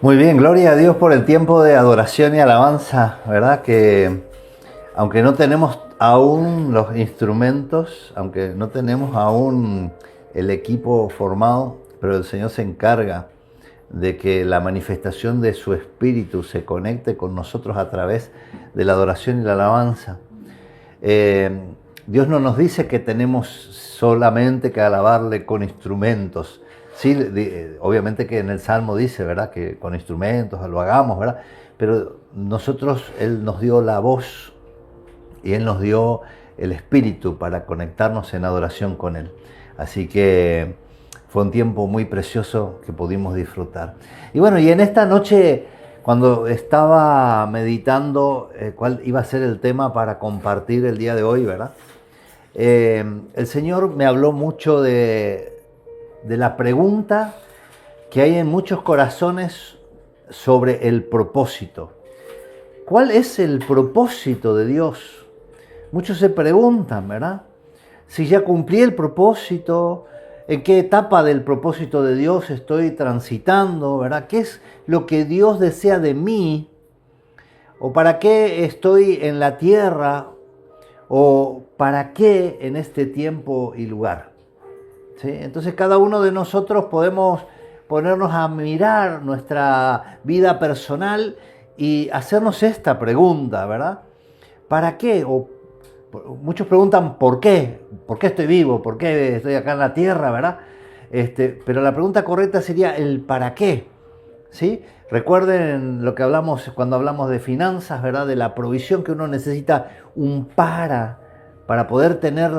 Muy bien, gloria a Dios por el tiempo de adoración y alabanza, ¿verdad? Que aunque no tenemos aún los instrumentos, aunque no tenemos aún el equipo formado, pero el Señor se encarga de que la manifestación de su Espíritu se conecte con nosotros a través de la adoración y la alabanza. Eh, Dios no nos dice que tenemos solamente que alabarle con instrumentos. Sí, obviamente que en el Salmo dice, ¿verdad?, que con instrumentos lo hagamos, ¿verdad? Pero nosotros, Él nos dio la voz y Él nos dio el Espíritu para conectarnos en adoración con Él. Así que fue un tiempo muy precioso que pudimos disfrutar. Y bueno, y en esta noche, cuando estaba meditando cuál iba a ser el tema para compartir el día de hoy, ¿verdad? El Señor me habló mucho de la pregunta que hay en muchos corazones sobre el propósito. ¿Cuál es el propósito de Dios? Muchos se preguntan, ¿verdad? Si ya cumplí el propósito, ¿en qué etapa del propósito de Dios estoy transitando, ¿verdad? ¿Qué es lo que Dios desea de mí? ¿O para qué estoy en la tierra? ¿O para qué en este tiempo y lugar? ¿Sí? Entonces cada uno de nosotros podemos ponernos a mirar nuestra vida personal y hacernos esta pregunta, ¿verdad? ¿Para qué? O muchos preguntan ¿por qué? ¿Por qué estoy vivo? ¿Por qué estoy acá en la tierra? ¿Verdad? Pero la pregunta correcta sería el ¿para qué? ¿Sí? Recuerden lo que hablamos cuando hablamos de finanzas, ¿verdad? De la provisión, que uno necesita un para poder tener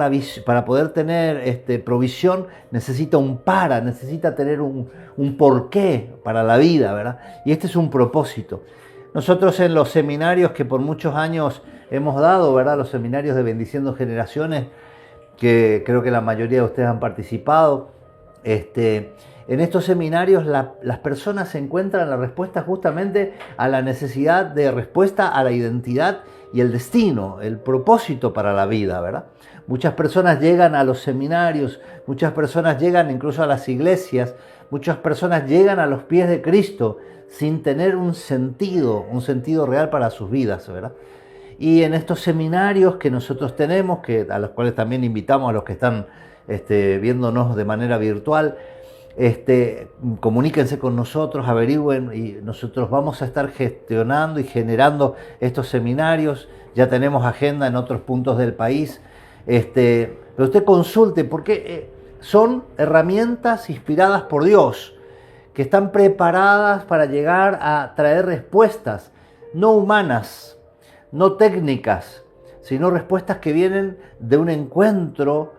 provisión, necesita un necesita tener un porqué para la vida, ¿verdad? Y este es un propósito. Nosotros en los seminarios que por muchos años hemos dado, ¿verdad? Los seminarios de Bendiciendo Generaciones, que creo que la mayoría de ustedes han participado, en estos seminarios las personas encuentran la respuesta justamente a la necesidad de respuesta a la identidad y el destino, el propósito para la vida, ¿verdad? Muchas personas llegan a los seminarios, muchas personas llegan incluso a las iglesias, muchas personas llegan a los pies de Cristo sin tener un sentido real para sus vidas, ¿verdad? Y en estos seminarios que nosotros tenemos, a los cuales también invitamos a los que están viéndonos de manera virtual, comuníquense con nosotros, averigüen, y nosotros vamos a estar gestionando y generando estos seminarios. Ya tenemos agenda en otros puntos del país, pero usted consulte, porque son herramientas inspiradas por Dios, que están preparadas para llegar a traer respuestas no humanas, no técnicas, sino respuestas que vienen de un encuentro,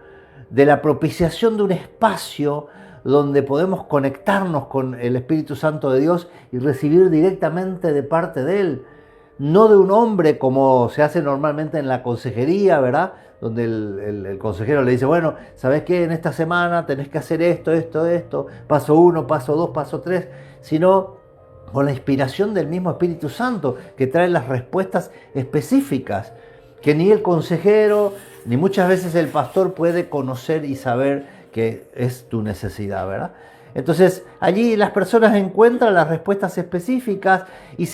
de la propiciación de un espacio donde podemos conectarnos con el Espíritu Santo de Dios y recibir directamente de parte de Él, no de un hombre como se hace normalmente en la consejería, ¿verdad? Donde el consejero le dice, bueno, ¿sabes qué? En esta semana tenés que hacer esto, paso 1, paso 2, paso 3, sino con la inspiración del mismo Espíritu Santo, que trae las respuestas específicas, que ni el consejero, ni muchas veces el pastor puede conocer y saber que es tu necesidad, ¿verdad? Entonces allí las personas encuentran las respuestas específicas y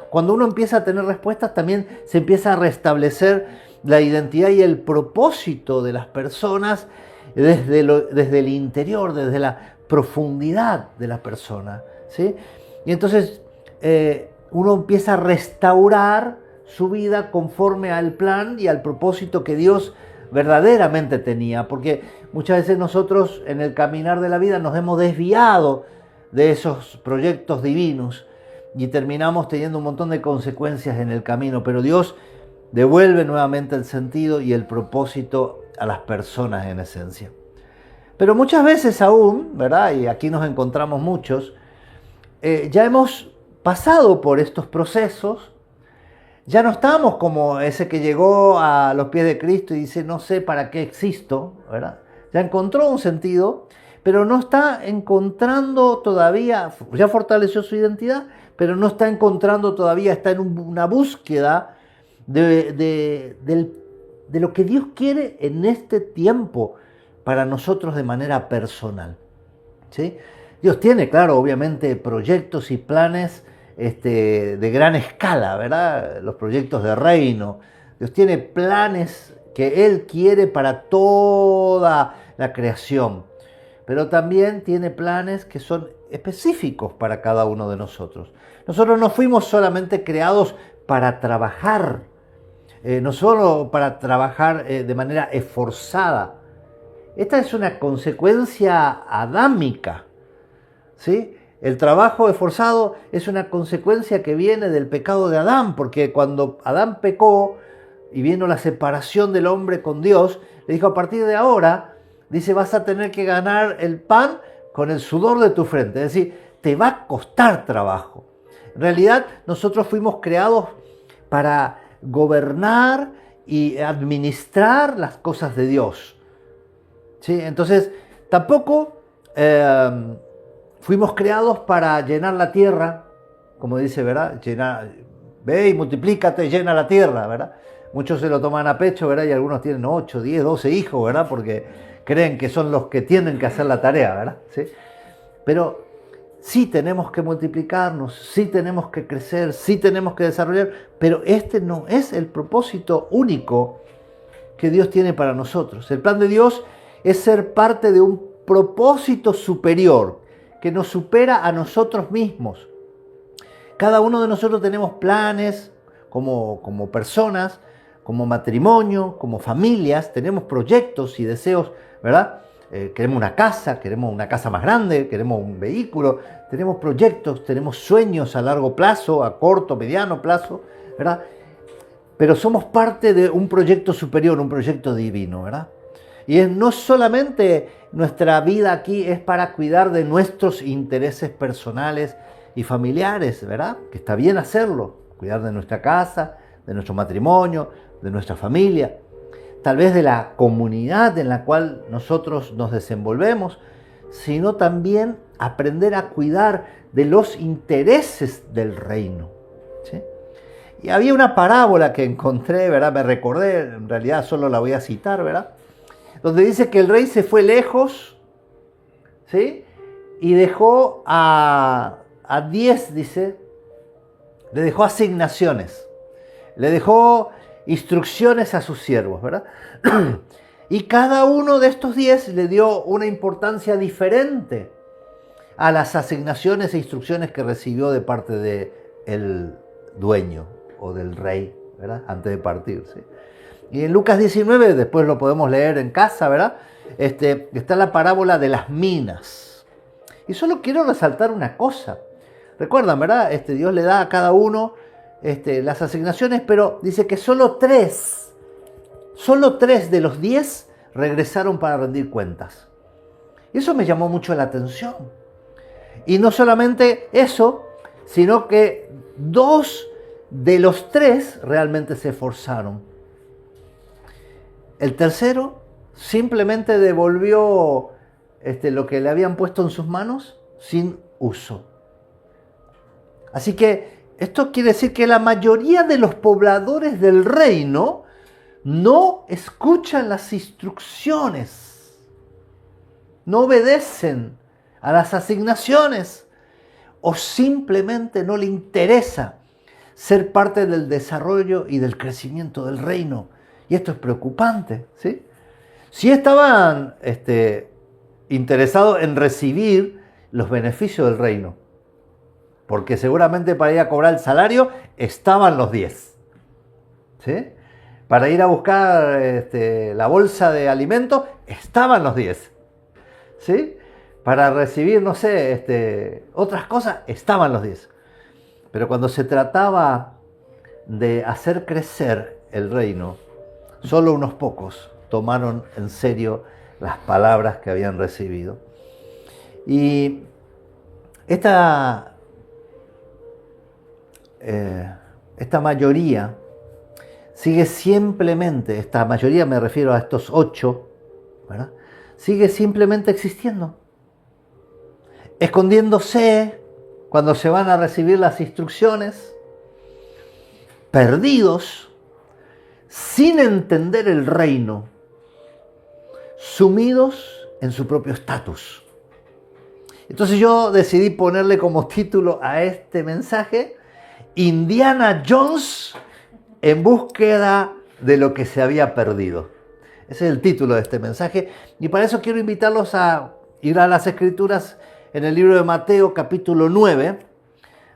cuando uno empieza a tener respuestas, también se empieza a restablecer la identidad y el propósito de las personas desde el interior, desde la profundidad de la persona, ¿sí? Y entonces uno empieza a restaurar su vida conforme al plan y al propósito que Dios verdaderamente tenía, porque muchas veces nosotros en el caminar de la vida nos hemos desviado de esos proyectos divinos y terminamos teniendo un montón de consecuencias en el camino, pero Dios devuelve nuevamente el sentido y el propósito a las personas en esencia. Pero muchas veces aún, ¿verdad? Y aquí nos encontramos muchos, ya hemos pasado por estos procesos. Ya no estamos como ese que llegó a los pies de Cristo y dice, no sé para qué existo, ¿verdad? Ya encontró un sentido, pero no está encontrando todavía, ya fortaleció su identidad, pero no está encontrando todavía, está en una búsqueda de lo que Dios quiere en este tiempo para nosotros de manera personal, ¿sí? Dios tiene, claro, obviamente proyectos y planes de gran escala, ¿verdad? Los proyectos de reino. Dios tiene planes que Él quiere para toda la creación, pero también tiene planes que son específicos para cada uno de nosotros. Nosotros no fuimos solamente creados para trabajar, no solo para trabajar de manera esforzada. Esta es una consecuencia adámica, ¿sí? El trabajo esforzado es una consecuencia que viene del pecado de Adán, porque cuando Adán pecó y vino la separación del hombre con Dios, le dijo: a partir de ahora, dice, vas a tener que ganar el pan con el sudor de tu frente, es decir, te va a costar trabajo. En realidad, nosotros fuimos creados para gobernar y administrar las cosas de Dios, ¿sí? Entonces, tampoco fuimos creados para llenar la tierra, como dice, ¿verdad? Ve y multiplícate, llena la tierra, ¿verdad? Muchos se lo toman a pecho, ¿verdad? Y algunos tienen 8, 10, 12 hijos, ¿verdad? Porque creen que son los que tienen que hacer la tarea, ¿verdad? ¿Sí? Pero sí tenemos que multiplicarnos, sí tenemos que crecer, sí tenemos que desarrollar, pero este no es el propósito único que Dios tiene para nosotros. El plan de Dios es ser parte de un propósito superior que nos supera a nosotros mismos. Cada uno de nosotros tenemos planes como personas, como matrimonio, como familias, tenemos proyectos y deseos, ¿verdad? Queremos una casa más grande, queremos un vehículo, tenemos proyectos, tenemos sueños a largo plazo, a corto, mediano plazo, ¿verdad? Pero somos parte de un proyecto superior, un proyecto divino, ¿verdad? Y no solamente nuestra vida aquí es para cuidar de nuestros intereses personales y familiares, ¿verdad? Que está bien hacerlo, cuidar de nuestra casa, de nuestro matrimonio, de nuestra familia, tal vez de la comunidad en la cual nosotros nos desenvolvemos, sino también aprender a cuidar de los intereses del reino, ¿sí? Y había una parábola que encontré, ¿verdad? Me recordé, en realidad solo la voy a citar, ¿verdad? Donde dice que el rey se fue lejos, ¿sí? Y dejó a 10, dice, le dejó asignaciones, le dejó instrucciones a sus siervos, ¿verdad? Y cada uno de estos 10 le dio una importancia diferente a las asignaciones e instrucciones que recibió de parte del dueño o del rey, ¿verdad? Antes de partir, ¿sí? Y en Lucas 19, después lo podemos leer en casa, ¿verdad? Está la parábola de las minas. Y solo quiero resaltar una cosa. Recuerdan, ¿verdad? Dios le da a cada uno las asignaciones, pero dice que solo 3 de los 10 regresaron para rendir cuentas. Y eso me llamó mucho la atención. Y no solamente eso, sino que 2 de los 3 realmente se esforzaron. El tercero simplemente devolvió lo que le habían puesto en sus manos sin uso. Así que esto quiere decir que la mayoría de los pobladores del reino no escuchan las instrucciones, no obedecen a las asignaciones o simplemente no le interesa ser parte del desarrollo y del crecimiento del reino. Y esto es preocupante, ¿sí? Si estaban interesados en recibir los beneficios del reino, porque seguramente para ir a cobrar el salario estaban los 10, ¿sí? Para ir a buscar la bolsa de alimentos estaban los 10, ¿sí? Para recibir, no sé, otras cosas estaban los 10. Pero cuando se trataba de hacer crecer el reino, solo unos pocos tomaron en serio las palabras que habían recibido. Y esta mayoría sigue simplemente, esta mayoría me refiero a estos 8, ¿verdad? Sigue simplemente existiendo, escondiéndose cuando se van a recibir las instrucciones, perdidos, sin entender el reino, sumidos en su propio estatus. Entonces yo decidí ponerle como título a este mensaje, Indiana Jones en búsqueda de lo que se había perdido. Ese es el título de este mensaje. Y para eso quiero invitarlos a ir a las Escrituras en el libro de Mateo, capítulo 9.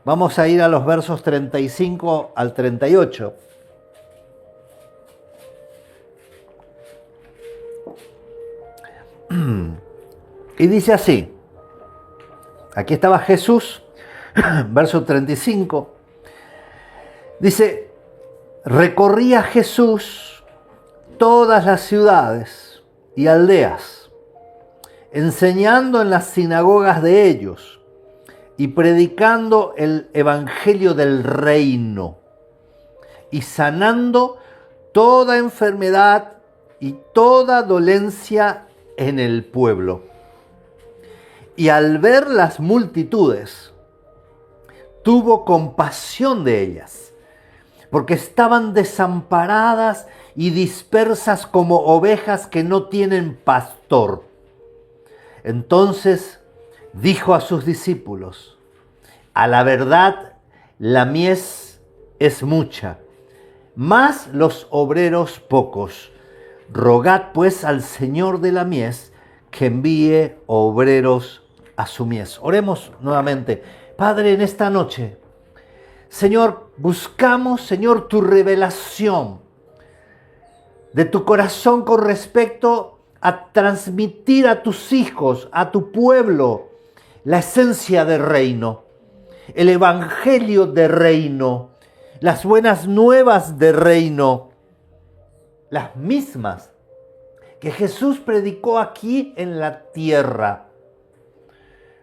Vamos a ir a los versos 35 al 38. Y dice así. Aquí estaba Jesús, verso 35. Dice, recorría Jesús todas las ciudades y aldeas, enseñando en las sinagogas de ellos y predicando el evangelio del reino y sanando toda enfermedad y toda dolencia en el pueblo. Y al ver las multitudes, tuvo compasión de ellas, porque estaban desamparadas y dispersas como ovejas que no tienen pastor. Entonces dijo a sus discípulos, a la verdad, la mies es mucha, mas los obreros pocos. Rogad pues al Señor de la mies que envíe obreros a su mies. Oremos nuevamente. Padre, en esta noche, Señor, buscamos, Señor, tu revelación de tu corazón con respecto a transmitir a tus hijos, a tu pueblo, la esencia del reino, el evangelio del reino, las buenas nuevas del reino, las mismas que Jesús predicó aquí en la tierra.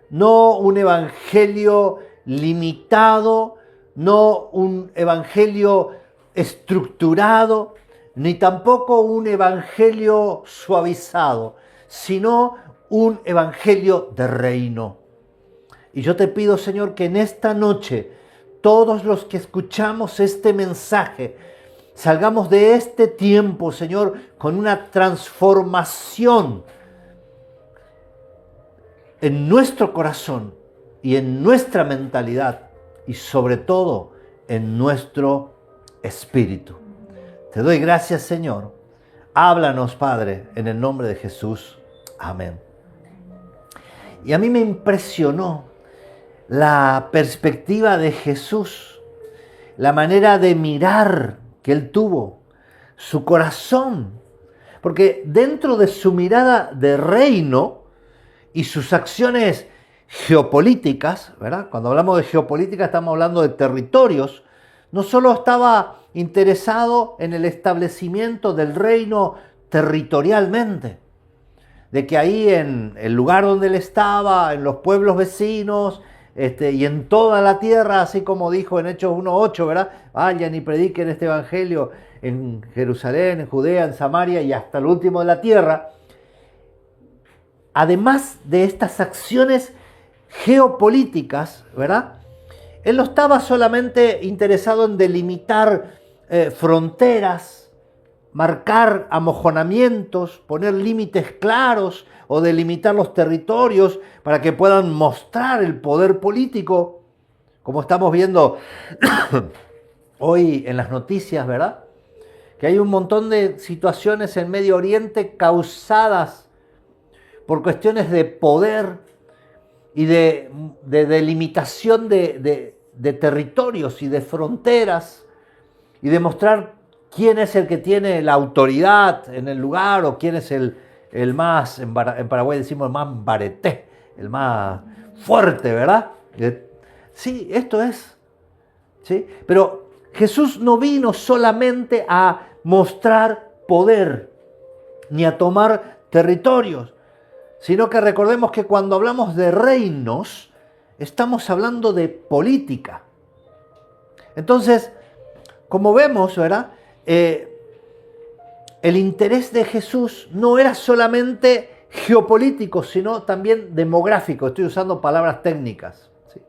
No un evangelio limitado, no un evangelio estructurado, ni tampoco un evangelio suavizado, sino un evangelio de reino. Y yo te pido, Señor, que en esta noche todos los que escuchamos este mensaje salgamos de este tiempo, Señor, con una transformación en nuestro corazón y en nuestra mentalidad y sobre todo en nuestro espíritu. Te doy gracias, Señor. Háblanos, Padre, en el nombre de Jesús. Amén. Y a mí me impresionó la perspectiva de Jesús, la manera de mirar que él tuvo, su corazón, porque dentro de su mirada de reino y sus acciones geopolíticas, ¿verdad? Cuando hablamos de geopolítica estamos hablando de territorios, no solo estaba interesado en el establecimiento del reino territorialmente, de que ahí en el lugar donde él estaba, en los pueblos vecinos, y en toda la tierra, así como dijo en Hechos 1:8, ¿verdad? Vayan y prediquen este evangelio en Jerusalén, en Judea, en Samaria y hasta el último de la tierra. Además de estas acciones geopolíticas, ¿verdad? Él no estaba solamente interesado en delimitar fronteras, marcar amojonamientos, poner límites claros o delimitar los territorios para que puedan mostrar el poder político, como estamos viendo hoy en las noticias, ¿verdad? Que hay un montón de situaciones en Medio Oriente causadas por cuestiones de poder y de delimitación de territorios y de fronteras y de mostrar quién es el que tiene la autoridad en el lugar o quién es el más, en Paraguay decimos el más bareté, el más fuerte, ¿verdad? Sí, esto es. ¿Sí? Pero Jesús no vino solamente a mostrar poder ni a tomar territorios, sino que recordemos que cuando hablamos de reinos, estamos hablando de política. Entonces, como vemos, ¿verdad? El interés de Jesús no era solamente geopolítico, sino también demográfico. Estoy usando palabras técnicas, ¿sí?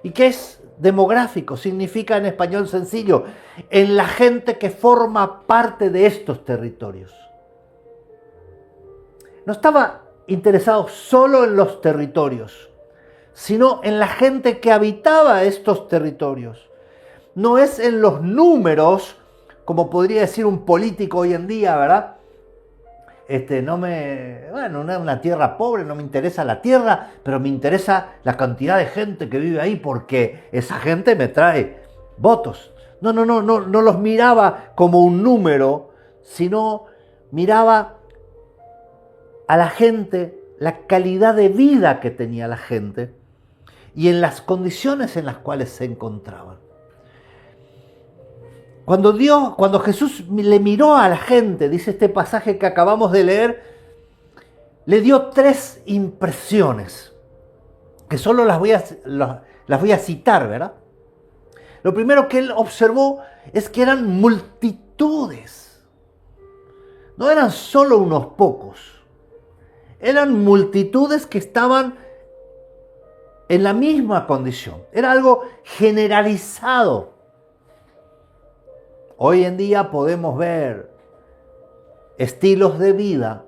¿Y qué es demográfico? Significa en español sencillo, en la gente que forma parte de estos territorios. No estaba interesado solo en los territorios, sino en la gente que habitaba estos territorios. No es en los números, como podría decir un político hoy en día, ¿verdad? Una tierra pobre, no me interesa la tierra, pero me interesa la cantidad de gente que vive ahí porque esa gente me trae votos. No los miraba como un número, sino miraba a la gente, la calidad de vida que tenía la gente y en las condiciones en las cuales se encontraban. Cuando Jesús le miró a la gente, dice este pasaje que acabamos de leer, le dio 3 impresiones, que solo las voy a citar, ¿verdad? Lo primero que él observó es que eran multitudes. No eran solo unos pocos. Eran multitudes que estaban en la misma condición. Era algo generalizado. Hoy en día podemos ver estilos de vida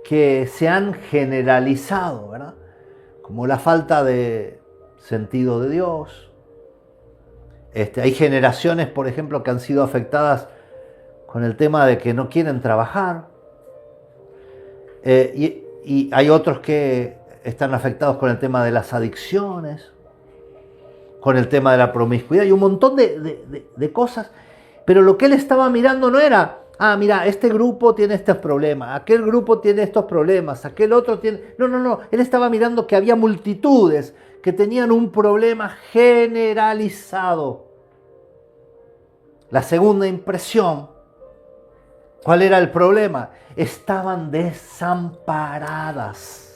que se han generalizado, ¿verdad? Como la falta de sentido de Dios. Hay generaciones, por ejemplo, que han sido afectadas con el tema de que no quieren trabajar. Y hay otros que están afectados con el tema de las adicciones, con el tema de la promiscuidad y un montón de cosas. Pero lo que él estaba mirando no era, mira, este grupo tiene estos problemas, aquel grupo tiene estos problemas, aquel otro tiene... No. Él estaba mirando que había multitudes que tenían un problema generalizado. La segunda impresión, ¿cuál era el problema? Estaban desamparadas.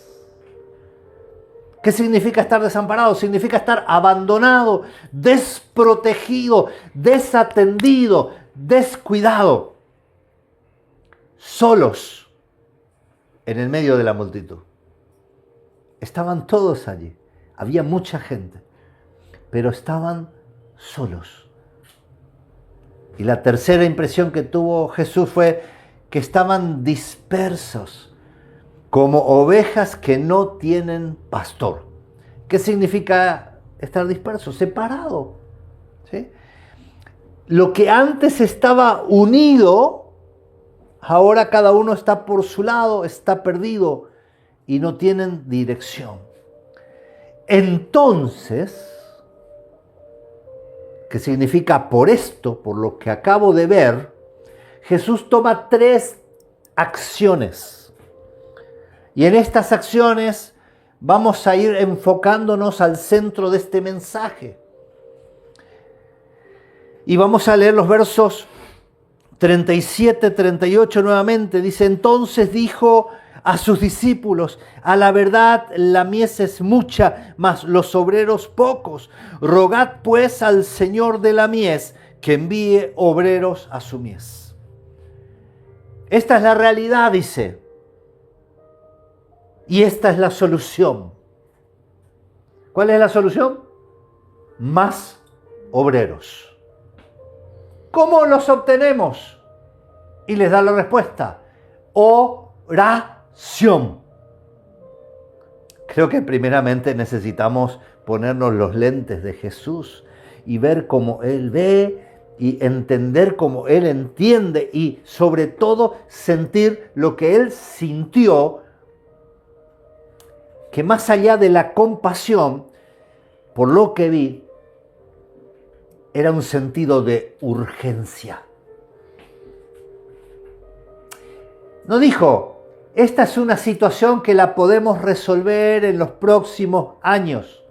¿Qué significa estar desamparado? Significa estar abandonado, desprotegido, desatendido, descuidado, solos en el medio de la multitud. Estaban todos allí, había mucha gente, pero estaban solos. Y la tercera impresión que tuvo Jesús fue que estaban dispersos, como ovejas que no tienen pastor. ¿Qué significa estar disperso? Separado. ¿Sí? Lo que antes estaba unido, ahora cada uno está por su lado, está perdido y no tienen dirección. Entonces, ¿qué significa por esto, por lo que acabo de ver? Jesús toma 3 acciones. Y en estas acciones vamos a ir enfocándonos al centro de este mensaje. Y vamos a leer los versos 37, 38 nuevamente. Dice, entonces dijo a sus discípulos, a la verdad la mies es mucha, mas los obreros pocos. Rogad pues al Señor de la mies que envíe obreros a su mies. Esta es la realidad, dice. Y esta es la solución. ¿Cuál es la solución? Más obreros. ¿Cómo los obtenemos? Y les da la respuesta. Oración. Creo que primeramente necesitamos ponernos los lentes de Jesús y ver cómo Él ve y entender cómo Él entiende y sobre todo sentir lo que Él sintió, que más allá de la compasión, por lo que vi, era un sentido de urgencia. No dijo, esta es una situación que la podemos resolver en los próximos años.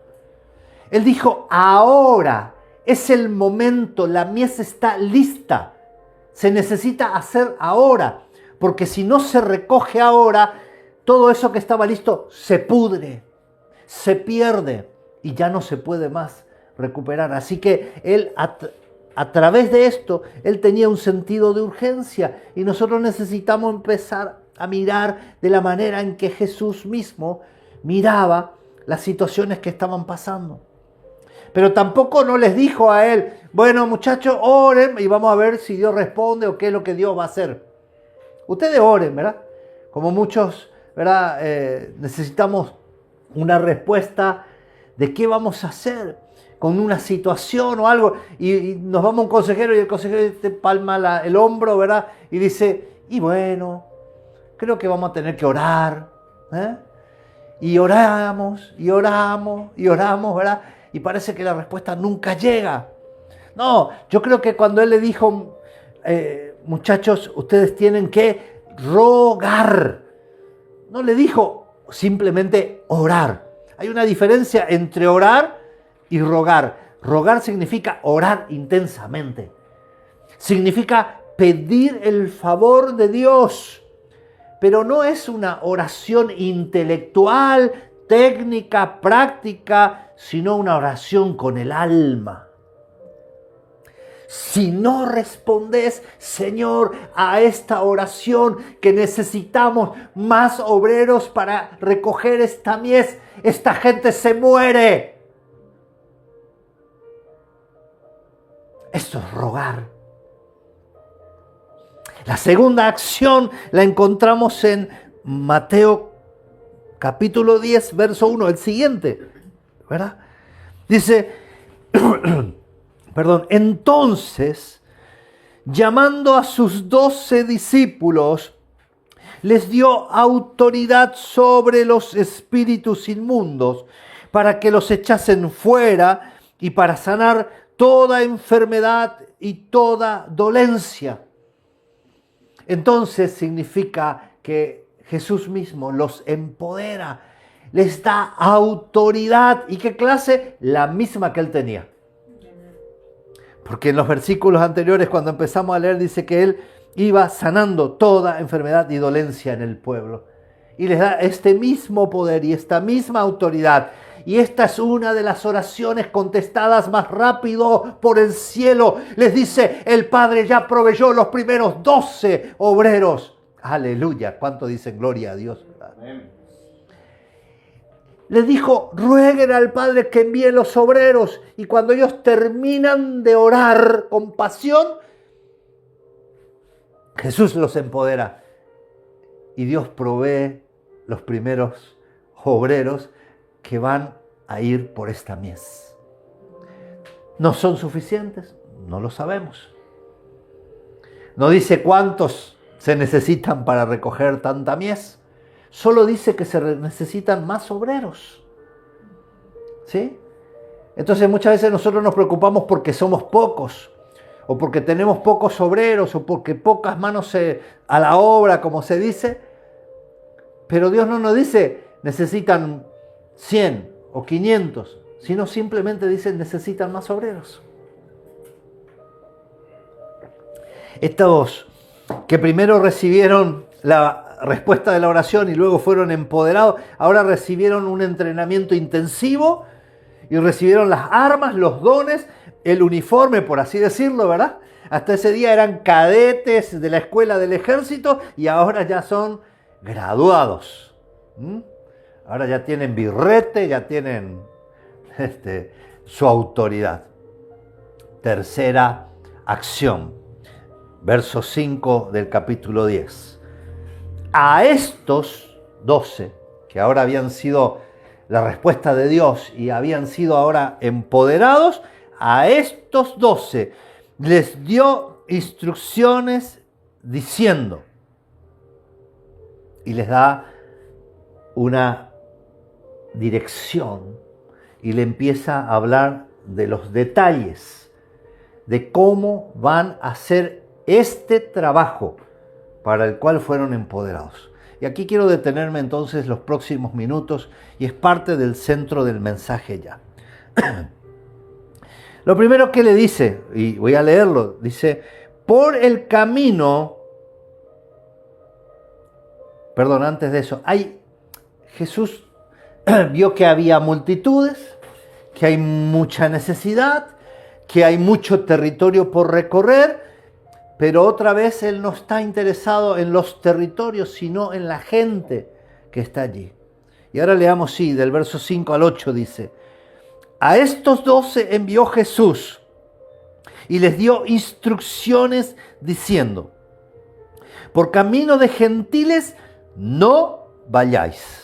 Él dijo, ahora es el momento, la mies está lista. Se necesita hacer ahora, porque si no se recoge ahora, todo eso que estaba listo se pudre, se pierde y ya no se puede más recuperar. Así que él, a través de esto, él tenía un sentido de urgencia y nosotros necesitamos empezar a mirar de la manera en que Jesús mismo miraba las situaciones que estaban pasando. Pero tampoco no les dijo a él, bueno muchachos, oren y vamos a ver si Dios responde o qué es lo que Dios va a hacer. Ustedes oren, ¿verdad? Como muchos, ¿verdad? Necesitamos una respuesta de qué vamos a hacer con una situación o algo, y nos vamos a un consejero y el consejero te palma el hombro, ¿verdad? Y dice, y bueno, creo que vamos a tener que orar, ¿eh? Y oramos, y oramos, y oramos, ¿verdad? Y parece que la respuesta nunca llega. No, yo creo que cuando él le dijo, muchachos, ustedes tienen que rogar, no le dijo simplemente orar. Hay una diferencia entre orar y rogar. Rogar significa orar intensamente. Significa pedir el favor de Dios. Pero no es una oración intelectual, técnica, práctica, sino una oración con el alma. Si no respondes, Señor, a esta oración que necesitamos más obreros para recoger esta mies, esta gente se muere. Esto es rogar. La segunda acción la encontramos en Mateo capítulo 10, verso 1, el siguiente, ¿verdad? Dice, entonces, llamando a sus 12 discípulos, les dio autoridad sobre los espíritus inmundos para que los echasen fuera y para sanar toda enfermedad y toda dolencia. Entonces significa que Jesús mismo los empodera, les da autoridad. ¿Y qué clase? La misma que él tenía. Porque en los versículos anteriores, cuando empezamos a leer, dice que él iba sanando toda enfermedad y dolencia en el pueblo. Y les da este mismo poder y esta misma autoridad. Y esta es una de las oraciones contestadas más rápido por el cielo. Les dice, el Padre ya proveyó los primeros 12 obreros. Aleluya. ¿Cuánto dicen gloria a Dios? Amén. Les dijo, rueguen al Padre que envíe los obreros. Y cuando ellos terminan de orar con pasión, Jesús los empodera. Y Dios provee los primeros obreros que van a ir por esta mies. ¿No son suficientes? No lo sabemos. No dice cuántos se necesitan para recoger tanta mies. Solo dice que se necesitan más obreros. ¿Sí? Entonces muchas veces nosotros nos preocupamos porque somos pocos, o porque tenemos pocos obreros, o porque pocas manos a la obra, como se dice. Pero Dios no nos dice necesitan 100 o 500, sino simplemente dicen necesitan más obreros. Estos que primero recibieron la respuesta de la oración y luego fueron empoderados, ahora recibieron un entrenamiento intensivo y recibieron las armas, los dones, el uniforme, por así decirlo, ¿verdad? Hasta ese día eran cadetes de la escuela del ejército y ahora ya son graduados. Ahora ya tienen birrete, ya tienen su autoridad. Tercera acción, verso 5 del capítulo 10. A estos 12, que ahora habían sido la respuesta de Dios y habían sido ahora empoderados, a estos 12 les dio instrucciones diciendo, y les da una dirección y le empieza a hablar de los detalles de cómo van a hacer este trabajo para el cual fueron empoderados. Y aquí quiero detenerme entonces los próximos minutos y es parte del centro del mensaje ya. Lo primero que le dice, y voy a leerlo, dice, por el camino, antes de eso, Jesús vio que había multitudes, que hay mucha necesidad, que hay mucho territorio por recorrer, pero otra vez Él no está interesado en los territorios, sino en la gente que está allí. Y ahora leamos, del verso 5 al 8 dice, a estos 12 envió Jesús y les dio instrucciones diciendo, por camino de gentiles no vayáis.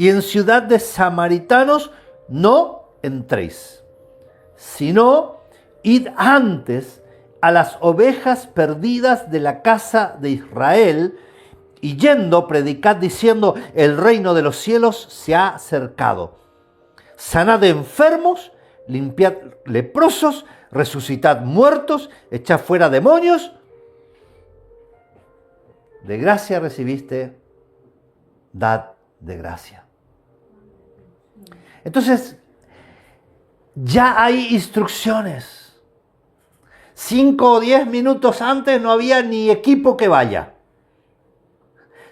y en ciudad de samaritanos no entréis, sino id antes a las ovejas perdidas de la casa de Israel, y yendo predicad diciendo, el reino de los cielos se ha acercado. Sanad enfermos, limpiad leprosos, resucitad muertos, echad fuera demonios. De gracia recibiste, dad de gracia. Entonces, ya hay instrucciones. 5 o 10 minutos antes no había ni equipo que vaya.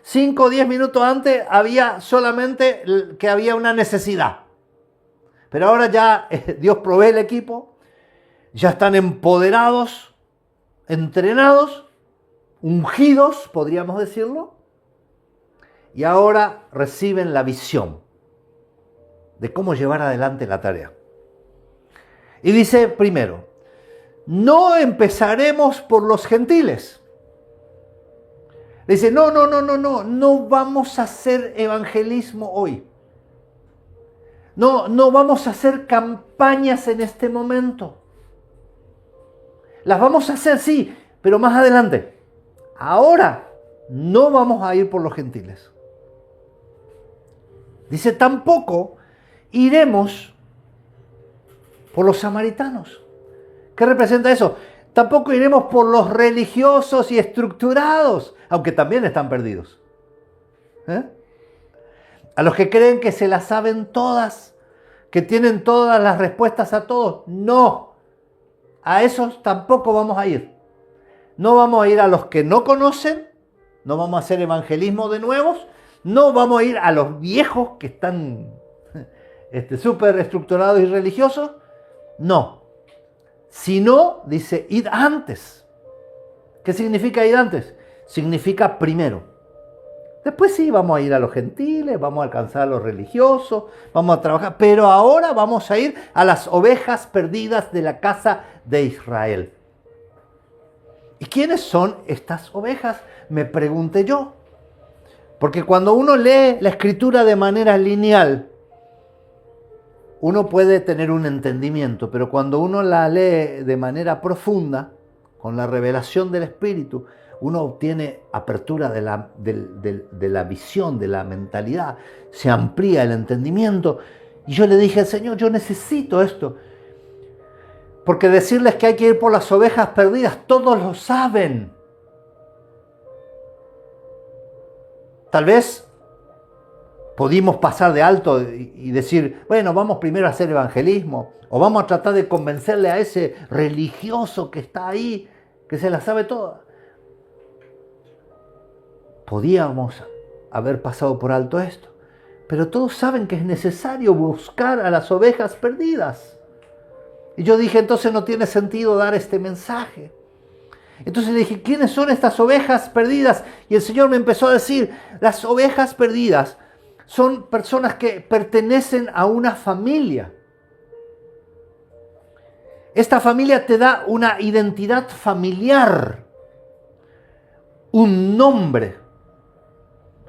5 o 10 minutos antes había solamente que había una necesidad. Pero ahora ya Dios provee el equipo, ya están empoderados, entrenados, ungidos, podríamos decirlo, y ahora reciben la visión de cómo llevar adelante la tarea. Y dice primero, no empezaremos por los gentiles. Dice, no vamos a hacer evangelismo hoy. No vamos a hacer campañas en este momento. Las vamos a hacer, sí, pero más adelante. Ahora no vamos a ir por los gentiles. Dice, tampoco iremos por los samaritanos. ¿Qué representa eso? Tampoco iremos por los religiosos y estructurados, aunque también están perdidos. A los que creen que se las saben todas, que tienen todas las respuestas a todos. No, a esos tampoco vamos a ir. No vamos a ir a los que no conocen, no vamos a hacer evangelismo de nuevos, no vamos a ir a los viejos que están súper estructurados y religiosos, no. Sino, dice, id antes. ¿Qué significa ir antes? Significa primero. Después sí, vamos a ir a los gentiles, vamos a alcanzar a los religiosos, vamos a trabajar, pero ahora vamos a ir a las ovejas perdidas de la casa de Israel. ¿Y quiénes son estas ovejas? Me pregunté yo. Porque cuando uno lee la escritura de manera lineal, uno puede tener un entendimiento, pero cuando uno la lee de manera profunda, con la revelación del Espíritu, uno obtiene apertura de la visión, de la mentalidad, se amplía el entendimiento. Y yo le dije al Señor, yo necesito esto. Porque decirles que hay que ir por las ovejas perdidas, todos lo saben. Tal vez pudimos pasar de alto y decir, bueno, vamos primero a hacer evangelismo, o vamos a tratar de convencerle a ese religioso que está ahí, que se la sabe toda. Podíamos haber pasado por alto esto, pero todos saben que es necesario buscar a las ovejas perdidas. Y yo dije, entonces no tiene sentido dar este mensaje. Entonces le dije, ¿quiénes son estas ovejas perdidas? Y el Señor me empezó a decir, las ovejas perdidas son personas que pertenecen a una familia. Esta familia te da una identidad familiar, un nombre,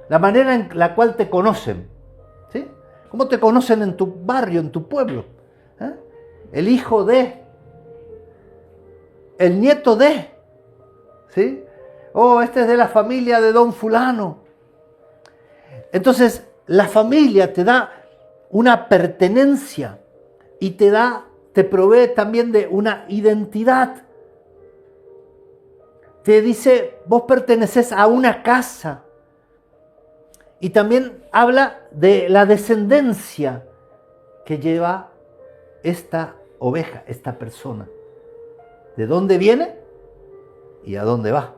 la manera en la cual te conocen. ¿Sí? ¿Cómo te conocen en tu barrio, en tu pueblo? El hijo de, el nieto de, ¿sí? Oh, este es de la familia de don fulano. Entonces, la familia te da una pertenencia y te provee también de una identidad. Te dice, vos perteneces a una casa. Y también habla de la descendencia que lleva esta oveja, esta persona. ¿De dónde viene y a dónde va?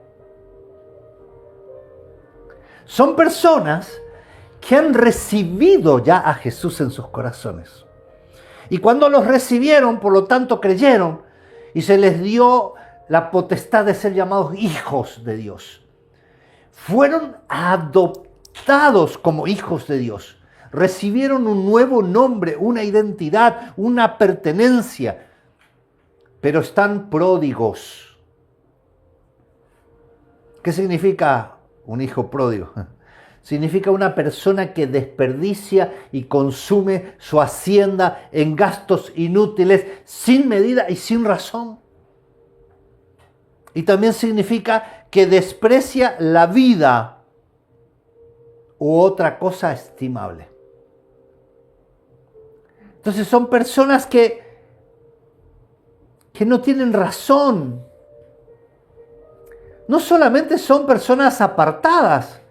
Son personas que han recibido ya a Jesús en sus corazones. Y cuando los recibieron, por lo tanto, creyeron y se les dio la potestad de ser llamados hijos de Dios. Fueron adoptados como hijos de Dios. Recibieron un nuevo nombre, una identidad, una pertenencia, pero están pródigos. ¿Qué significa un hijo pródigo? significa una persona que desperdicia y consume su hacienda en gastos inútiles, sin medida y sin razón. Y también significa que desprecia la vida u otra cosa estimable. Entonces son personas que no tienen razón. No solamente son personas apartadas,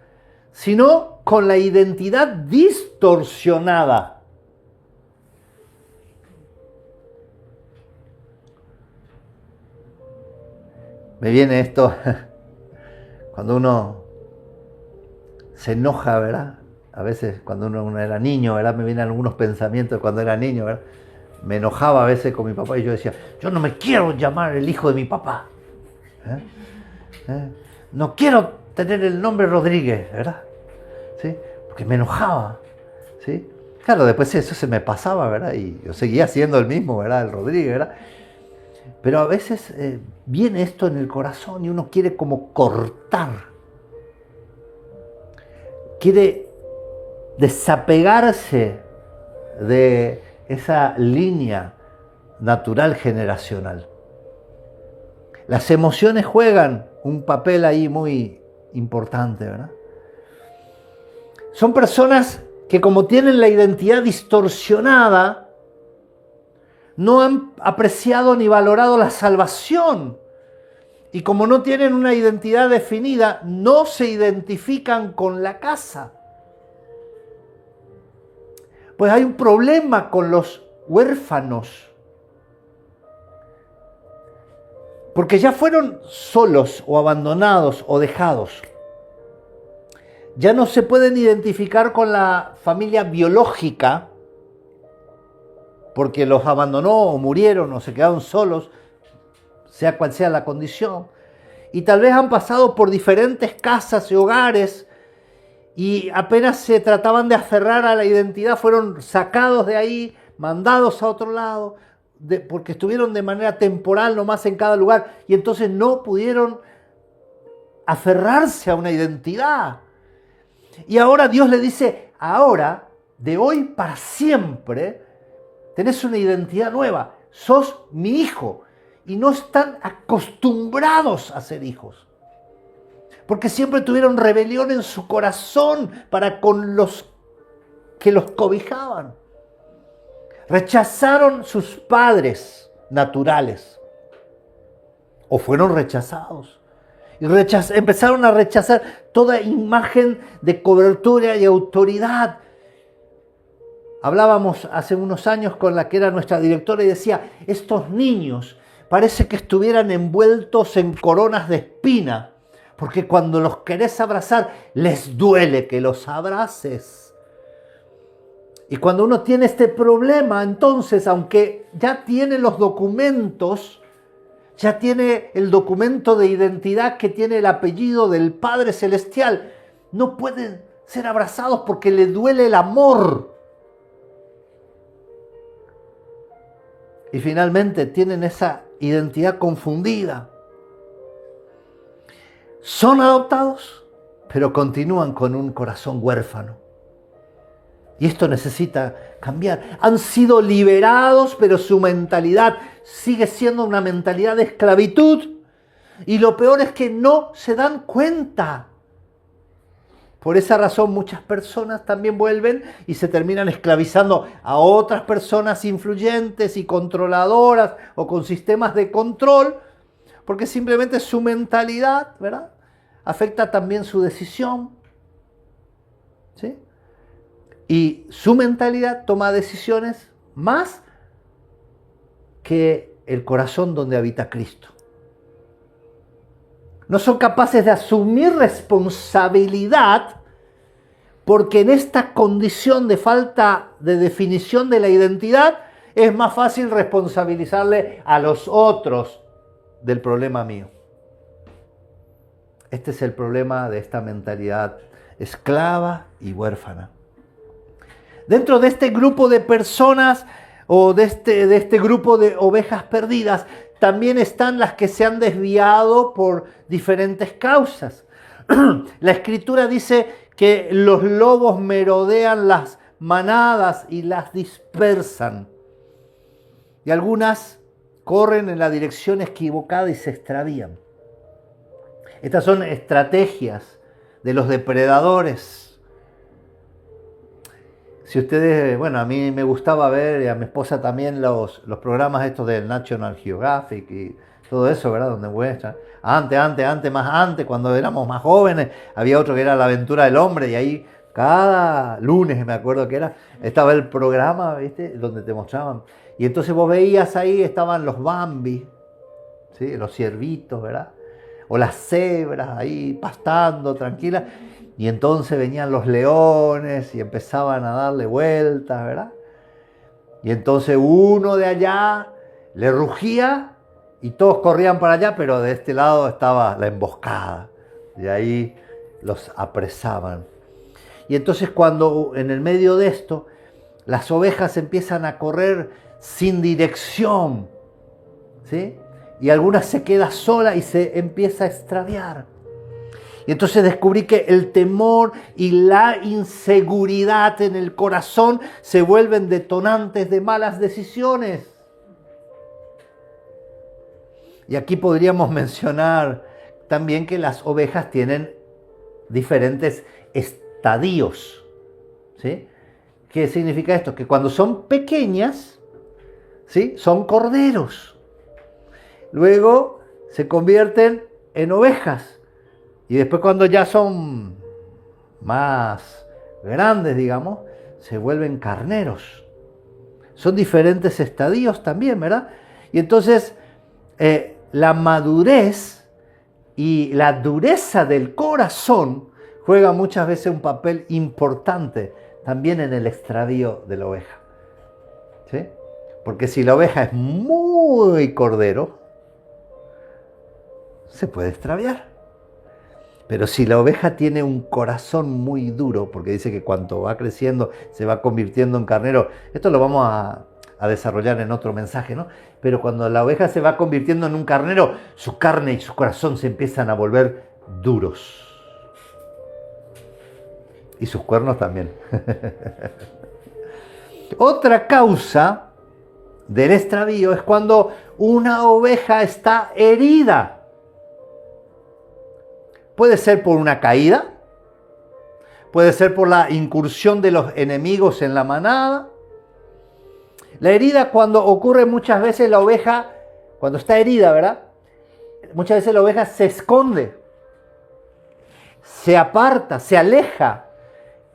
sino con la identidad distorsionada. Me viene esto cuando uno se enoja, ¿verdad? A veces cuando uno era niño, ¿verdad? Me vienen algunos pensamientos de cuando era niño, ¿verdad? Me enojaba a veces con mi papá y yo decía, yo no me quiero llamar el hijo de mi papá. No quiero tener el nombre Rodríguez, ¿verdad? ¿Sí? Porque me enojaba, ¿sí? Claro, después eso se me pasaba, ¿verdad? Y yo seguía siendo el mismo, ¿verdad? El Rodríguez, ¿verdad? Pero a veces viene esto en el corazón y uno quiere como cortar. Quiere desapegarse de esa línea natural generacional. Las emociones juegan un papel ahí muy importante, ¿verdad? Son personas que como tienen la identidad distorsionada, no han apreciado ni valorado la salvación. Y como no tienen una identidad definida, no se identifican con la casa. Pues hay un problema con los huérfanos. Porque ya fueron solos o abandonados o dejados. Ya no se pueden identificar con la familia biológica porque los abandonó o murieron o se quedaron solos, sea cual sea la condición. Y tal vez han pasado por diferentes casas y hogares y apenas se trataban de aferrar a la identidad, fueron sacados de ahí, mandados a otro lado, porque estuvieron de manera temporal nomás en cada lugar y entonces no pudieron aferrarse a una identidad. Y ahora Dios le dice, ahora, de hoy para siempre, tenés una identidad nueva, sos mi hijo. Y no están acostumbrados a ser hijos. Porque siempre tuvieron rebelión en su corazón para con los que los cobijaban. Rechazaron sus padres naturales. O fueron rechazados. Y empezaron a rechazar toda imagen de cobertura y autoridad. Hablábamos hace unos años con la que era nuestra directora y decía, estos niños parece que estuvieran envueltos en coronas de espina, porque cuando los querés abrazar, les duele que los abraces. Y cuando uno tiene este problema, entonces, aunque ya tiene los documentos, ya tiene el documento de identidad que tiene el apellido del Padre Celestial, no pueden ser abrazados porque le duele el amor. Y finalmente tienen esa identidad confundida. Son adoptados, pero continúan con un corazón huérfano. Y esto necesita cambiar. Han sido liberados, pero su mentalidad sigue siendo una mentalidad de esclavitud. Y lo peor es que no se dan cuenta. Por esa razón muchas personas también vuelven y se terminan esclavizando a otras personas influyentes y controladoras o con sistemas de control, porque simplemente su mentalidad, ¿verdad?, afecta también su decisión. ¿Sí? Y su mentalidad toma decisiones más que el corazón donde habita Cristo. No son capaces de asumir responsabilidad porque en esta condición de falta de definición de la identidad es más fácil responsabilizarle a los otros del problema mío. Este es el problema de esta mentalidad esclava y huérfana. Dentro de este grupo de personas o de este grupo de ovejas perdidas, también están las que se han desviado por diferentes causas. La Escritura dice que los lobos merodean las manadas y las dispersan. Y algunas corren en la dirección equivocada y se extravían. Estas son estrategias de los depredadores. Si ustedes, bueno, a mí me gustaba ver, y a mi esposa también, los programas estos del National Geographic y todo eso, ¿verdad? Donde muestran. Antes, cuando éramos más jóvenes, había otro que era La Aventura del Hombre, y ahí cada lunes, me acuerdo que era, estaba el programa, ¿viste? Donde te mostraban. Y entonces vos veías ahí, estaban los Bambi, ¿sí? Los ciervitos, ¿verdad? O las cebras ahí pastando tranquilas. Y entonces venían los leones y empezaban a darle vueltas, ¿verdad? Y entonces uno de allá le rugía y todos corrían para allá, pero de este lado estaba la emboscada. Y ahí los apresaban. Y entonces cuando en el medio de esto, las ovejas empiezan a correr sin dirección, ¿sí? Y alguna se queda sola y se empieza a extraviar. Y entonces descubrí que el temor y la inseguridad en el corazón se vuelven detonantes de malas decisiones. Y aquí podríamos mencionar también que las ovejas tienen diferentes estadios, ¿sí? ¿Qué significa esto? Que cuando son pequeñas, ¿sí? Son corderos. Luego se convierten en ovejas. Y después cuando ya son más grandes, digamos, se vuelven carneros. Son diferentes estadios también, ¿verdad? Y entonces la madurez y la dureza del corazón juega muchas veces un papel importante también en el extravío de la oveja, ¿sí? Porque si la oveja es muy cordero, se puede extraviar. Pero si la oveja tiene un corazón muy duro, porque dice que cuanto va creciendo se va convirtiendo en carnero, esto lo vamos a desarrollar en otro mensaje, ¿no? Pero cuando la oveja se va convirtiendo en un carnero, su carne y su corazón se empiezan a volver duros. Y sus cuernos también. Otra causa del extravío es cuando una oveja está herida. Puede ser por una caída, puede ser por la incursión de los enemigos en la manada. La herida, cuando ocurre muchas veces, la oveja, cuando está herida, ¿verdad? Muchas veces la oveja se esconde, se aparta, se aleja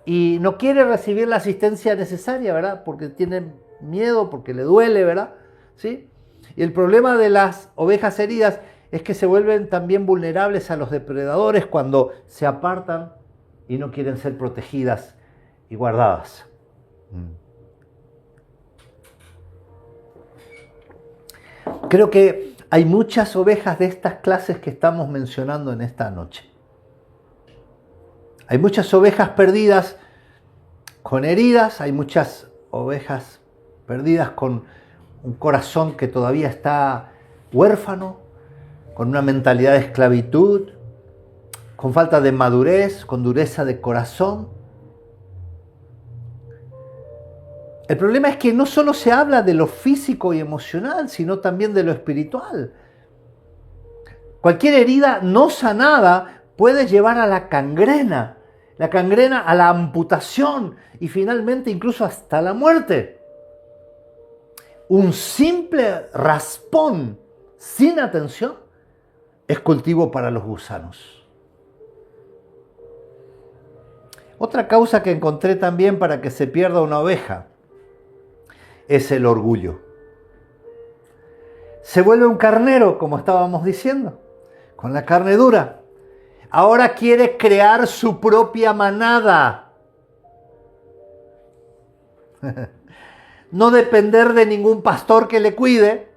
y no quiere recibir la asistencia necesaria, ¿verdad? Porque tiene miedo, porque le duele, ¿verdad? ¿Sí? Y el problema de las ovejas heridas es que se vuelven también vulnerables a los depredadores cuando se apartan y no quieren ser protegidas y guardadas. Creo que hay muchas ovejas de estas clases que estamos mencionando en esta noche. Hay muchas ovejas perdidas con heridas, hay muchas ovejas perdidas con un corazón que todavía está huérfano, con una mentalidad de esclavitud, con falta de madurez, con dureza de corazón. El problema es que no solo se habla de lo físico y emocional, sino también de lo espiritual. Cualquier herida no sanada puede llevar a la cangrena a la amputación y finalmente incluso hasta la muerte. Un simple raspón sin atención es cultivo para los gusanos. Otra causa que encontré también para que se pierda una oveja es el orgullo. Se vuelve un carnero, como estábamos diciendo, con la carne dura. Ahora quiere crear su propia manada. No depender de ningún pastor que le cuide,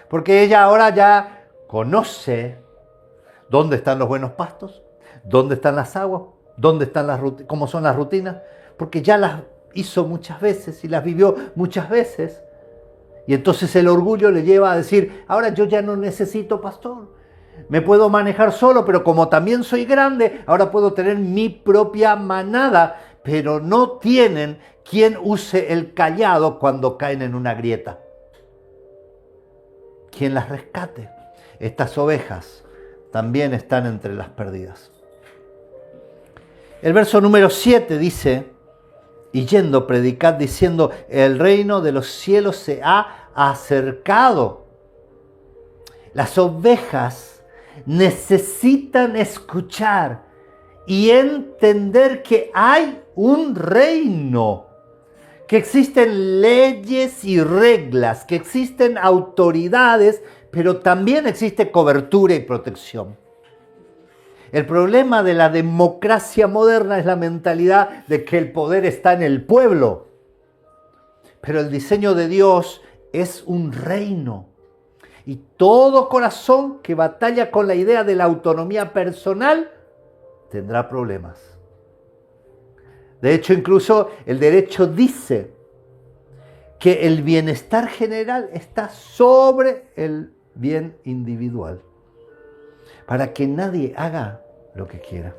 porque ella ahora ya conoce dónde están los buenos pastos, dónde están las aguas, dónde están cómo son las rutinas, porque ya las hizo muchas veces y las vivió muchas veces. Y entonces el orgullo le lleva a decir, ahora yo ya no necesito pastor. me puedo manejar solo, pero como también soy grande, ahora puedo tener mi propia manada, pero no tienen quien use el cayado cuando caen en una grieta. Quien las rescate. Estas ovejas también están entre las perdidas. El verso número 7 dice, y yendo, predicad diciendo, el reino de los cielos se ha acercado. Las ovejas necesitan escuchar y entender que hay un reino, que existen leyes y reglas, que existen autoridades, pero también existe cobertura y protección. El problema de la democracia moderna es la mentalidad de que el poder está en el pueblo. Pero el diseño de Dios es un reino. Y todo corazón que batalla con la idea de la autonomía personal tendrá problemas. De hecho, incluso el derecho dice que el bienestar general está sobre el bien individual, para que nadie haga lo que quiera.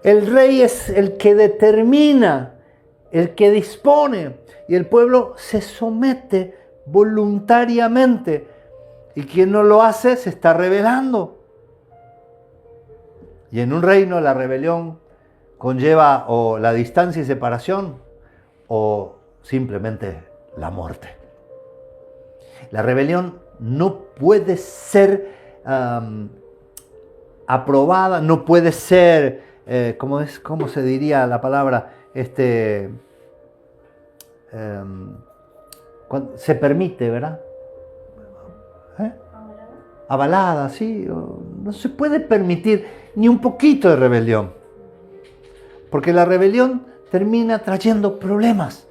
El rey es el que determina, el que dispone, y el pueblo se somete voluntariamente, y quien no lo hace se está rebelando. Y en un reino la rebelión conlleva o la distancia y separación o simplemente la muerte. La rebelión no puede ser aprobada, no puede ser, ¿cómo se diría la palabra? Se permite, ¿verdad? Avalada, sí. No se puede permitir ni un poquito de rebelión, porque la rebelión termina trayendo problemas.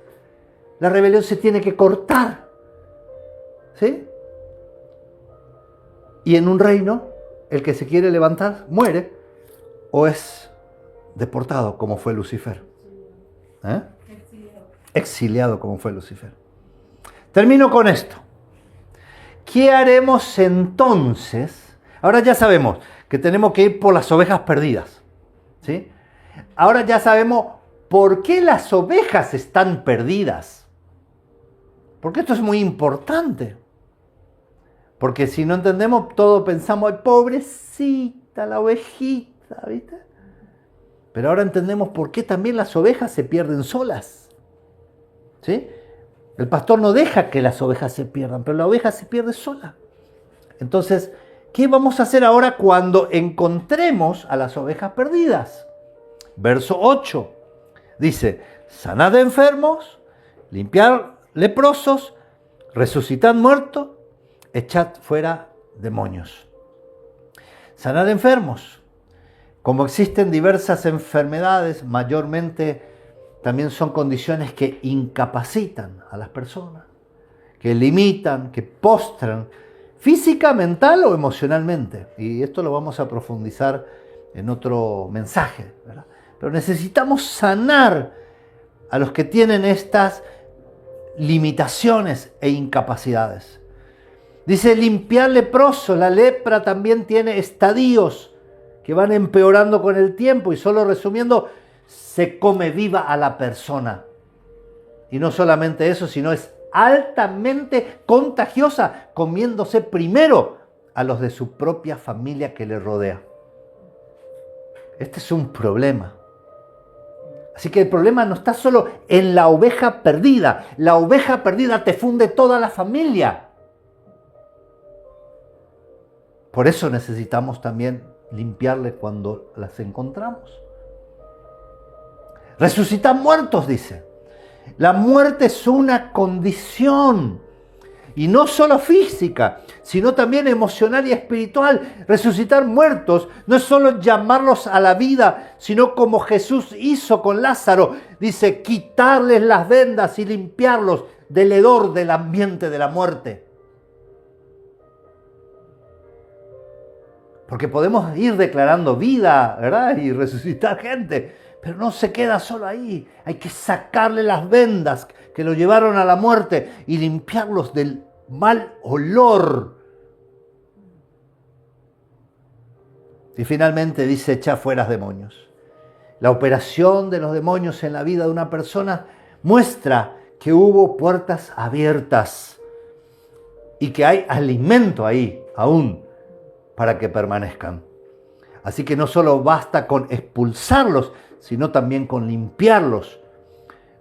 La rebelión se tiene que cortar, ¿sí? Y en un reino, el que se quiere levantar muere o es deportado, como fue Lucifer. Exiliado, como fue Lucifer. Termino con esto. ¿Qué haremos entonces? Ahora ya sabemos que tenemos que ir por las ovejas perdidas, ¿sí? Ahora ya sabemos por qué las ovejas están perdidas. Porque esto es muy importante. Porque si no entendemos, todo pensamos, ay, pobrecita la ovejita, ¿viste? Pero ahora entendemos por qué también las ovejas se pierden solas, ¿sí? El pastor no deja que las ovejas se pierdan, pero la oveja se pierde sola. Entonces, ¿qué vamos a hacer ahora cuando encontremos a las ovejas perdidas? Verso 8 dice, sanad enfermos, limpiad leprosos, resucitad muertos, echad fuera demonios. Sanad enfermos. Como existen diversas enfermedades, mayormente también son condiciones que incapacitan a las personas, que limitan, que postran física, mental o emocionalmente. Y esto lo vamos a profundizar en otro mensaje, ¿verdad? Pero necesitamos sanar a los que tienen estas limitaciones e incapacidades. Dice limpiar leprosos. La lepra también tiene estadios que van empeorando con el tiempo y solo resumiendo, se come viva a la persona. Y no solamente eso, sino es altamente contagiosa, comiéndose primero a los de su propia familia que le rodea. Este es un problema. Así que el problema no está solo en la oveja perdida. La oveja perdida te funde toda la familia. Por eso necesitamos también limpiarle cuando las encontramos. Resucitar muertos, dice. La muerte es una condición. Y no solo física, sino también emocional y espiritual. Resucitar muertos no es solo llamarlos a la vida, sino como Jesús hizo con Lázaro. Dice, quitarles las vendas y limpiarlos del hedor del ambiente de la muerte. Porque podemos ir declarando vida, ¿verdad? Y resucitar gente, pero no se queda solo ahí. Hay que sacarle las vendas que lo llevaron a la muerte y limpiarlos del mal olor Y finalmente dice, echa fuera demonios. La operación de los demonios en la vida de una persona muestra que hubo puertas abiertas y que hay alimento ahí aún para que permanezcan. Así que no solo basta con expulsarlos, sino también con limpiarlos.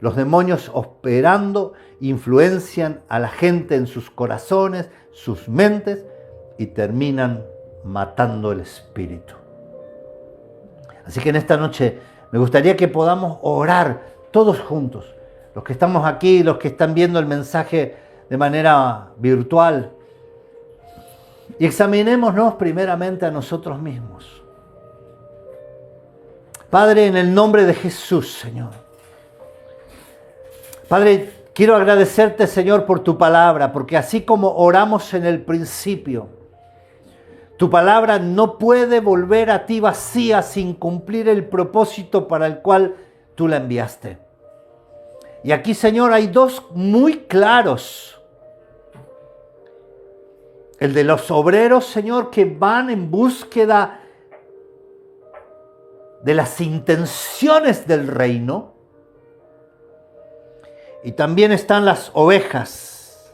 Los demonios operando influencian a la gente en sus corazones, sus mentes y terminan matando el espíritu. Así que en esta noche me gustaría que podamos orar todos juntos. Los que estamos aquí, los que están viendo el mensaje de manera virtual. Y examinémonos primeramente a nosotros mismos. Padre, en el nombre de Jesús, Señor. Padre, quiero agradecerte, Señor, por tu palabra, porque así como oramos en el principio, tu palabra no puede volver a ti vacía sin cumplir el propósito para el cual tú la enviaste. Y aquí, Señor, hay dos muy claros. El de los obreros, Señor, que van en búsqueda de las intenciones del reino. Y también están las ovejas.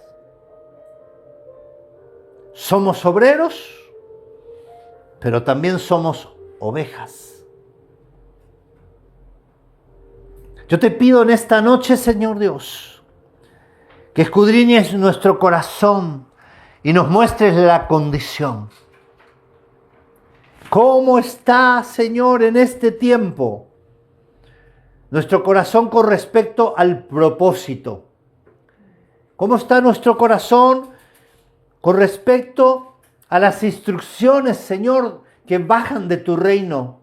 Somos obreros, pero también somos ovejas. Yo te pido en esta noche, Señor Dios, que escudriñes nuestro corazón y nos muestres la condición. ¿Cómo está, Señor, en este tiempo nuestro corazón con respecto al propósito? ¿Cómo está nuestro corazón con respecto a las instrucciones, Señor, que bajan de tu reino?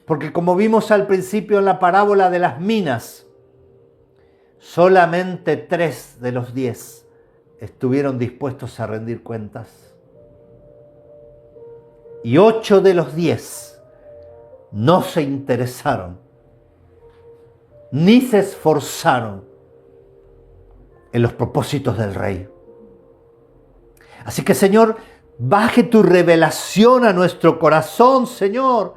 Porque como vimos al principio en la parábola de las minas, solamente 3 de los 10 estuvieron dispuestos a rendir cuentas. Y 8 de los 10 no se interesaron, ni se esforzaron en los propósitos del Rey. Así que, Señor, baje tu revelación a nuestro corazón, Señor.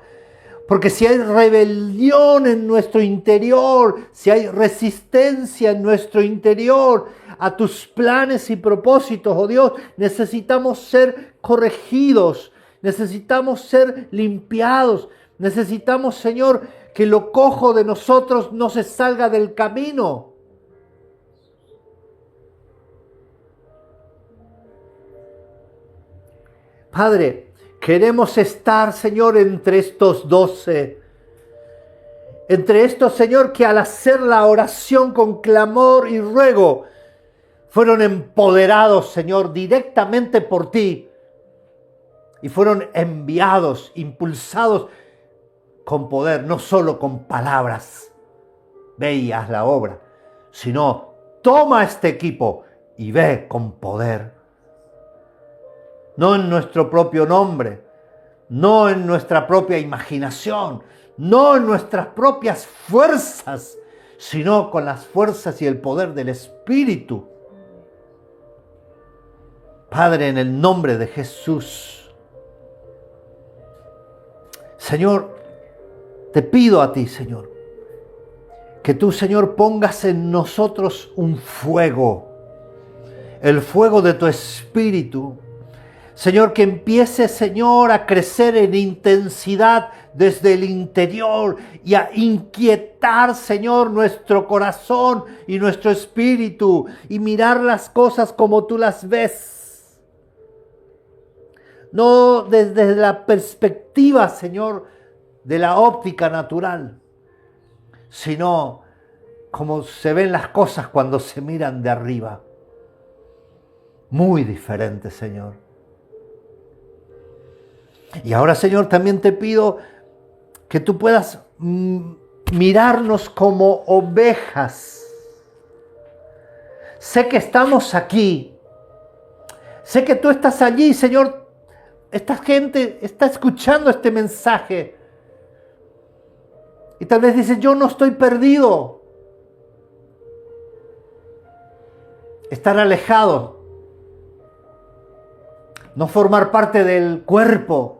Porque si hay rebelión en nuestro interior, si hay resistencia en nuestro interior a tus planes y propósitos, oh Dios, necesitamos ser corregidos, necesitamos ser limpiados, necesitamos, Señor, que lo cojo de nosotros no se salga del camino. Padre, queremos estar, Señor, entre estos 12. Entre estos, Señor, que al hacer la oración con clamor y ruego, fueron empoderados, Señor, directamente por ti. Y fueron enviados, impulsados con poder, no solo con palabras. Ve y haz la obra, sino toma este equipo y ve con poder. No en nuestro propio nombre, no en nuestra propia imaginación, no en nuestras propias fuerzas, sino con las fuerzas y el poder del Espíritu. Padre, en el nombre de Jesús, Señor, te pido a ti, Señor, que tú, Señor, pongas en nosotros un fuego, el fuego de tu Espíritu. Señor, que empiece, Señor, a crecer en intensidad desde el interior y a inquietar, Señor, nuestro corazón y nuestro espíritu y mirar las cosas como tú las ves. No desde la perspectiva, Señor, de la óptica natural, sino como se ven las cosas cuando se miran de arriba. Muy diferente, Señor. Y ahora, Señor, también te pido que tú puedas mirarnos como ovejas. Sé que estamos aquí. Sé que tú estás allí, Señor. Esta gente está escuchando este mensaje. Y tal vez dice, yo no estoy perdido. Estar alejado. No formar parte del cuerpo.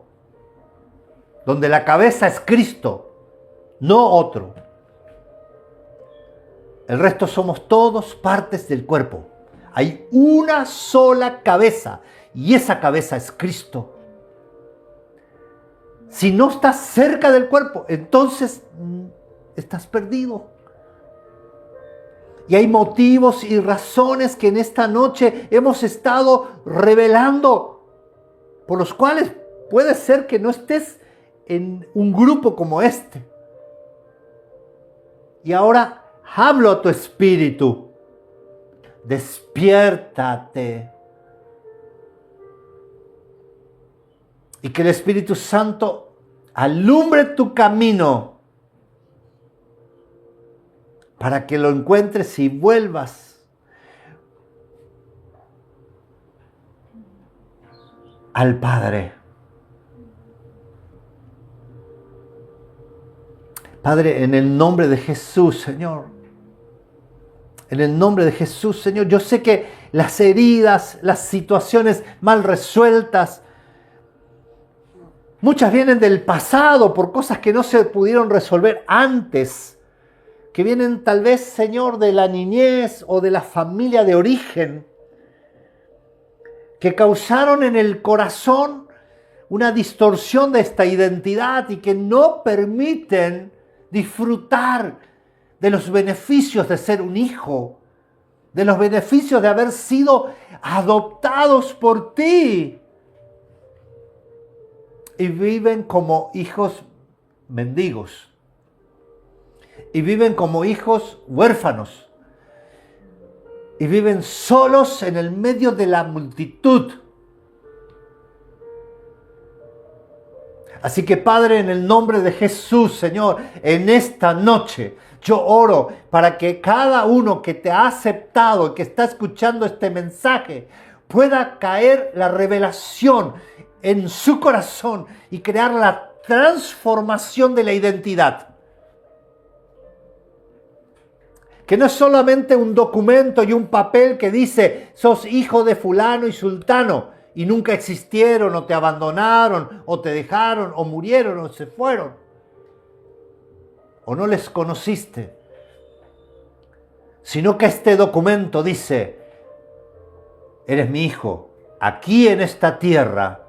donde la cabeza es Cristo, no otro. El resto somos todos partes del cuerpo. Hay una sola cabeza y esa cabeza es Cristo. Si no estás cerca del cuerpo, entonces estás perdido. Y hay motivos y razones que en esta noche hemos estado revelando, por los cuales puede ser que no estés en un grupo como este. Y ahora hablo a tu espíritu. Despiértate. Y que el Espíritu Santo alumbre tu camino para que lo encuentres y vuelvas al Padre. Padre, en el nombre de Jesús, Señor. En el nombre de Jesús, Señor. Yo sé que las heridas, las situaciones mal resueltas, muchas vienen del pasado por cosas que no se pudieron resolver antes. Que vienen tal vez, Señor, de la niñez o de la familia de origen. Que causaron en el corazón una distorsión de esta identidad y que no permiten disfrutar de los beneficios de ser un hijo, de los beneficios de haber sido adoptados por ti. Y viven como hijos mendigos. Y viven como hijos huérfanos. Y viven solos en el medio de la multitud. Así que Padre, en el nombre de Jesús, Señor, en esta noche yo oro para que cada uno que te ha aceptado y que está escuchando este mensaje pueda caer la revelación en su corazón y crear la transformación de la identidad. Que no es solamente un documento y un papel que dice sos hijo de fulano y sultano y nunca existieron o te abandonaron o te dejaron o murieron o se fueron o no les conociste, sino que este documento dice eres mi hijo aquí en esta tierra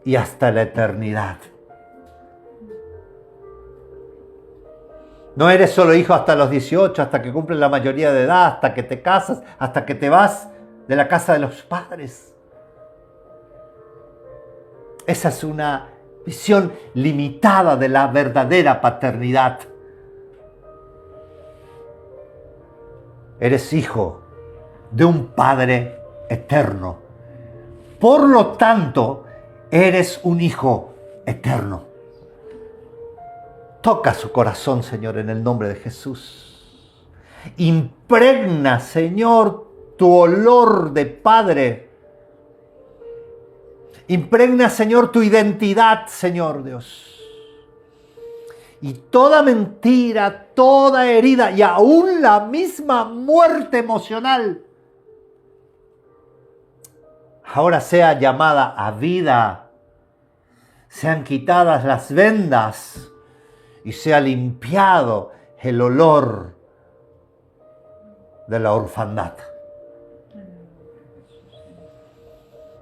y hasta la eternidad. No eres solo hijo hasta los 18, hasta que cumples la mayoría de edad, hasta que te casas, hasta que te vas de la casa de los padres. Esa es una visión limitada de la verdadera paternidad. Eres hijo de un Padre eterno. Por lo tanto, eres un hijo eterno. Toca su corazón, Señor, en el nombre de Jesús. Impregna, Señor, tu olor de Padre. Impregna, Señor, tu identidad, Señor Dios. Y toda mentira, toda herida y aún la misma muerte emocional, ahora sea llamada a vida. Sean quitadas las vendas y sea limpiado el olor de la orfandad.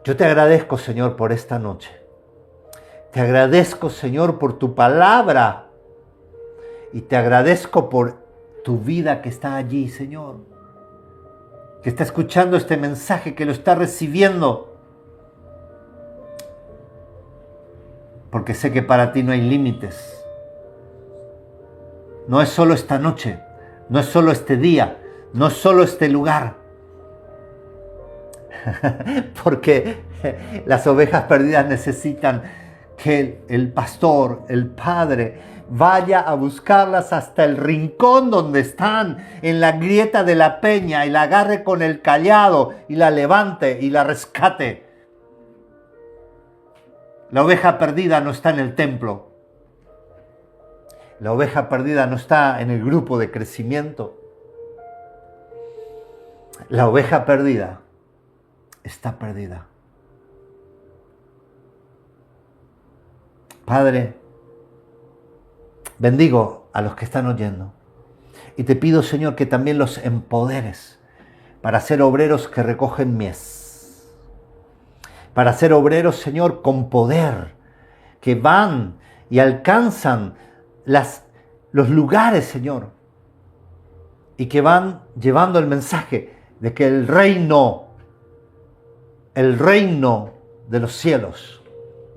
Yo te agradezco, Señor, por esta noche. Te agradezco, Señor, por tu palabra. Y te agradezco por tu vida que está allí, Señor. Que está escuchando este mensaje, que lo está recibiendo. Porque sé que para ti no hay límites. No es solo esta noche, no es solo este día, no es solo este lugar. Porque las ovejas perdidas necesitan que el pastor, el padre, vaya a buscarlas hasta el rincón donde están, en la grieta de la peña, y la agarre con el cayado y la levante y la rescate. La oveja perdida no está en el templo. La oveja perdida no está en el grupo de crecimiento. La oveja perdida está perdida. Padre, bendigo a los que están oyendo. Y te pido, Señor, que también los empoderes para ser obreros que recogen mies. Para ser obreros, Señor, con poder, que van y alcanzan los lugares, Señor, y que van llevando el mensaje de que el reino de los cielos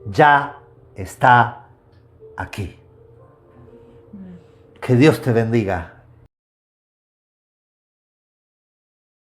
ya está aquí. Que Dios te bendiga.